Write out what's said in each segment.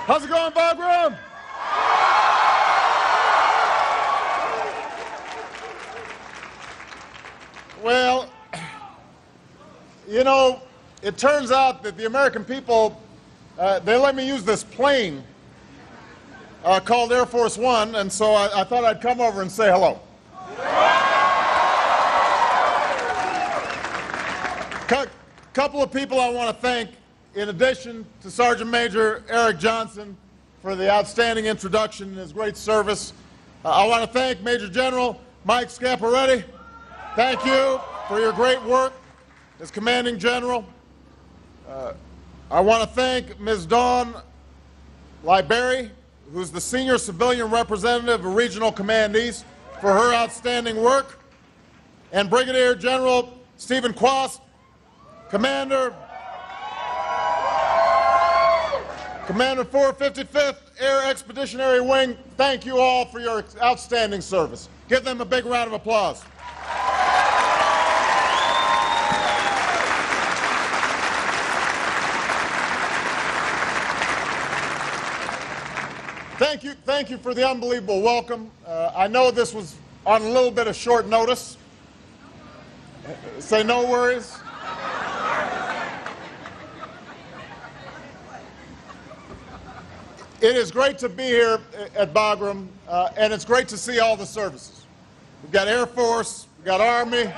How's it going, Bagram? Well, you know, it turns out that the American people, they let me use this plane called Air Force One, and so I thought I'd come over and say hello. Couple of people I want to thank, in addition to Sergeant Major Eric Johnson for the outstanding introduction and his great service. I want to thank Major General Mike Scaparetti. Thank you for your great work as Commanding General. I want to thank Ms. Dawn Libery, who's the Senior Civilian Representative of Regional Command East, for her outstanding work, and Brigadier General Stephen Quast, Commander 455th Air Expeditionary Wing. Thank you all for your outstanding service. Give them a big round of applause. Thank you for the unbelievable welcome. I know this was on a little bit of short notice. Say no worries. It is great to be here at Bagram, and it's great to see all the services. We've got Air Force, we've got Army, we've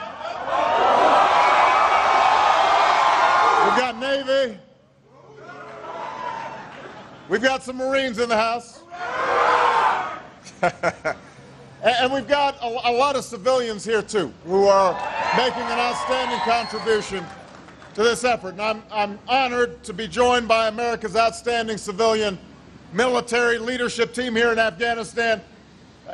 got Navy, we've got some Marines in the house, and we've got a lot of civilians here too, who are making an outstanding contribution to this effort. And I'm honored to be joined by America's outstanding civilian military leadership team here in Afghanistan,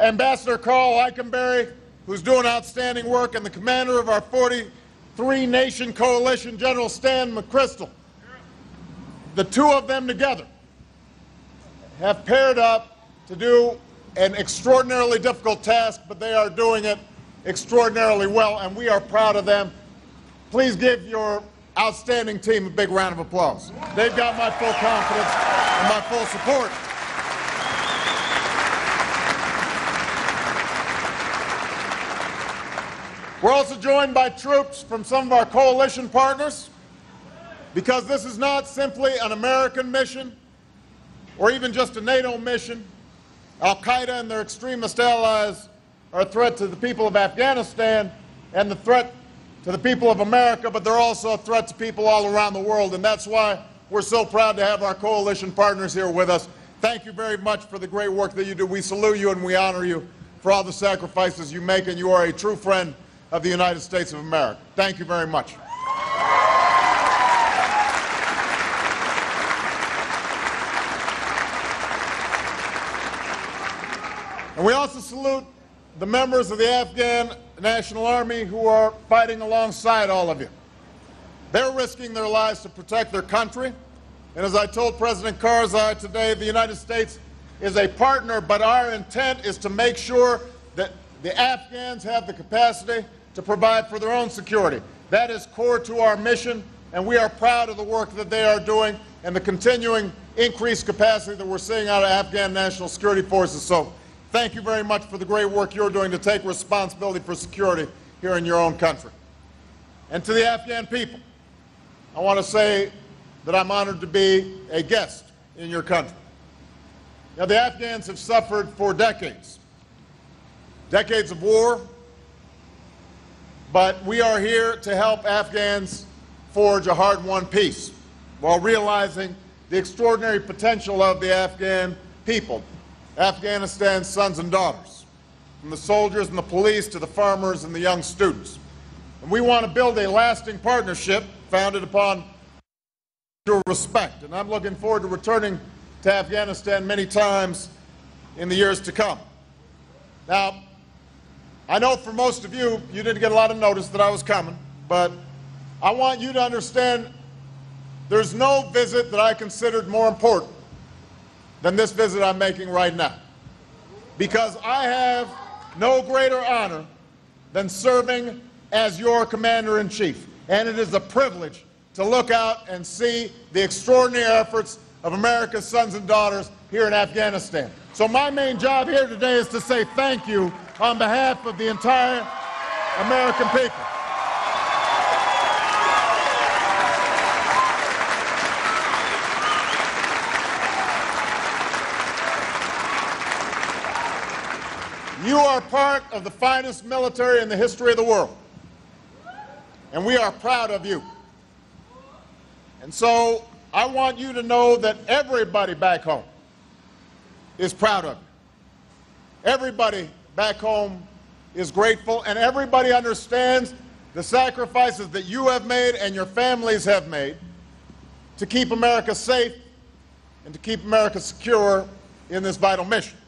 Ambassador Carl Eikenberry, who's doing outstanding work, and the commander of our 43-nation coalition, General Stan McChrystal. The two of them together have paired up to do an extraordinarily difficult task, but they are doing it extraordinarily well, and we are proud of them. Please give your outstanding team a big round of applause. They've got my full confidence and my full support. We're also joined by troops from some of our coalition partners, because this is not simply an American mission or even just a NATO mission. Al-Qaeda and their extremist allies are a threat to the people of Afghanistan and the threat to the people of America, but they're also a threat to people all around the world, and that's why we're so proud to have our coalition partners here with us. Thank you very much for the great work that you do. We salute you and we honor you for all the sacrifices you make, and you are a true friend of the United States of America. Thank you very much. And we also salute the members of the Afghan National Army who are fighting alongside all of you. They're risking their lives to protect their country. And as I told President Karzai today, the United States is a partner, but our intent is to make sure that the Afghans have the capacity to provide for their own security. That is core to our mission, and we are proud of the work that they are doing and the continuing increased capacity that we're seeing out of Afghan National Security Forces. So thank you very much for the great work you're doing to take responsibility for security here in your own country. And to the Afghan people, I want to say that I'm honored to be a guest in your country. Now, the Afghans have suffered for decades of war, but we are here to help Afghans forge a hard-won peace while realizing the extraordinary potential of the Afghan people, Afghanistan's sons and daughters, from the soldiers and the police to the farmers and the young students. And we want to build a lasting partnership founded upon mutual respect. And I'm looking forward to returning to Afghanistan many times in the years to come. Now, I know for most of you, you didn't get a lot of notice that I was coming, but I want you to understand there's no visit that I considered more important than this visit I'm making right now, because I have no greater honor than serving as your Commander-in-Chief, and it is a privilege to look out and see the extraordinary efforts of America's sons and daughters here in Afghanistan. So my main job here today is to say thank you on behalf of the entire American people. You are part of the finest military in the history of the world, and we are proud of you. And so I want you to know that everybody back home is proud of you. Everybody back home is grateful, and everybody understands the sacrifices that you have made and your families have made to keep America safe and to keep America secure in this vital mission.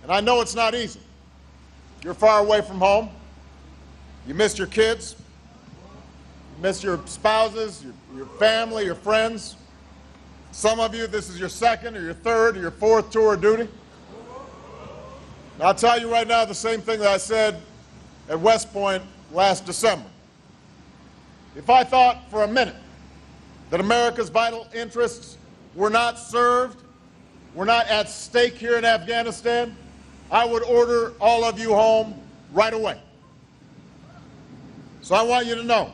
And I know it's not easy. You're far away from home. You miss your kids. You miss your spouses, your family, your friends. Some of you, this is your second or your third or your fourth tour of duty. And I'll tell you right now the same thing that I said at West Point last December. If I thought for a minute that America's vital interests were not served, were not at stake here in Afghanistan, I would order all of you home right away. So I want you to know,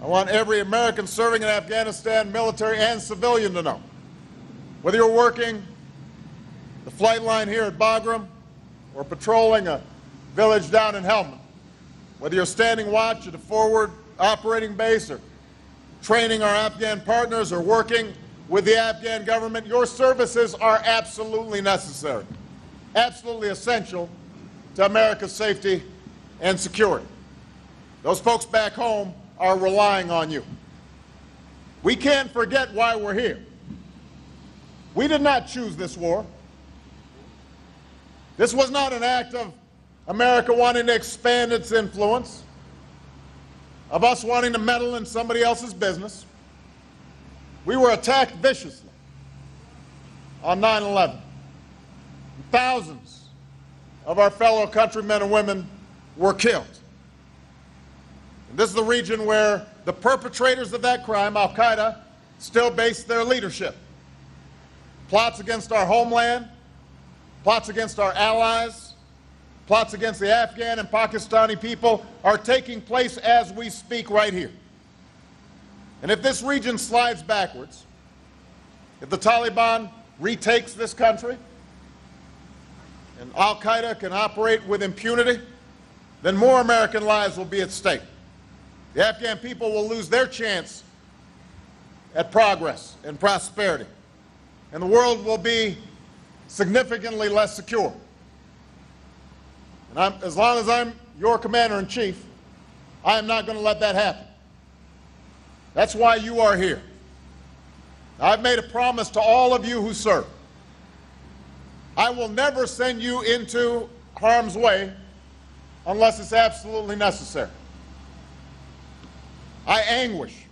I want every American serving in Afghanistan, military and civilian, to know, whether you're working the flight line here at Bagram or patrolling a village down in Helmand, whether you're standing watch at a forward operating base or training our Afghan partners or working with the Afghan government, your services are absolutely necessary, absolutely essential to America's safety and security. Those folks back home are relying on you. We can't forget why we're here. We did not choose this war. This was not an act of America wanting to expand its influence, of us wanting to meddle in somebody else's business. We were attacked viciously on 9/11. Thousands of our fellow countrymen and women were killed. And this is the region where the perpetrators of that crime, Al-Qaeda, still base their leadership. Plots against our homeland, plots against our allies, plots against the Afghan and Pakistani people are taking place as we speak right here. And if this region slides backwards, if the Taliban retakes this country, and Al-Qaeda can operate with impunity, then more American lives will be at stake. The Afghan people will lose their chance at progress and prosperity, and the world will be significantly less secure. And as long as I'm your commander-in-chief, I am not going to let that happen. That's why you are here. I've made a promise to all of you who serve. I will never send you into harm's way unless it's absolutely necessary. I anguish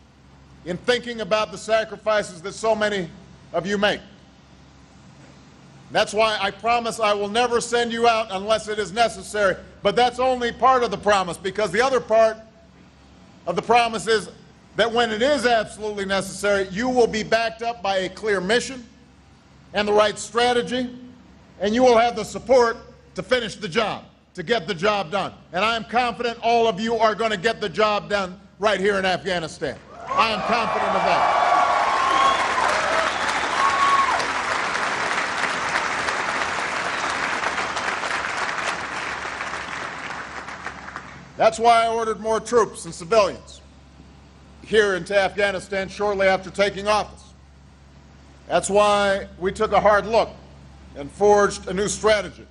in thinking about the sacrifices that so many of you make. That's why I promise I will never send you out unless it is necessary. But that's only part of the promise, because the other part of the promise is that when it is absolutely necessary, you will be backed up by a clear mission and the right strategy, and you will have the support to finish the job, to get the job done. And I am confident all of you are going to get the job done right here in Afghanistan. I am confident of that. That's why I ordered more troops and civilians here into Afghanistan shortly after taking office. That's why we took a hard look and forged a new strategy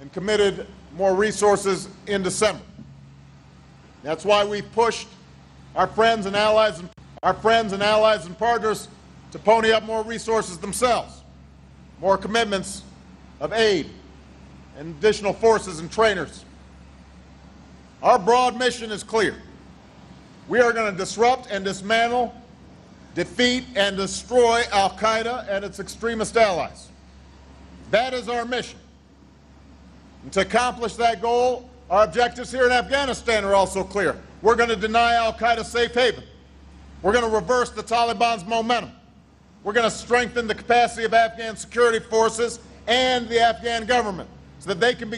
and committed more resources in December. That's why we pushed our friends and allies and partners to pony up more resources themselves, more commitments of aid and additional forces and trainers. Our broad mission is clear. We are going to disrupt and dismantle, defeat and destroy Al-Qaeda and its extremist allies. That is our mission. And to accomplish that goal, our objectives here in Afghanistan are also clear. We're going to deny Al-Qaeda safe haven. We're going to reverse the Taliban's momentum. we're going to strengthen the capacity of Afghan security forces and the Afghan government so that they can be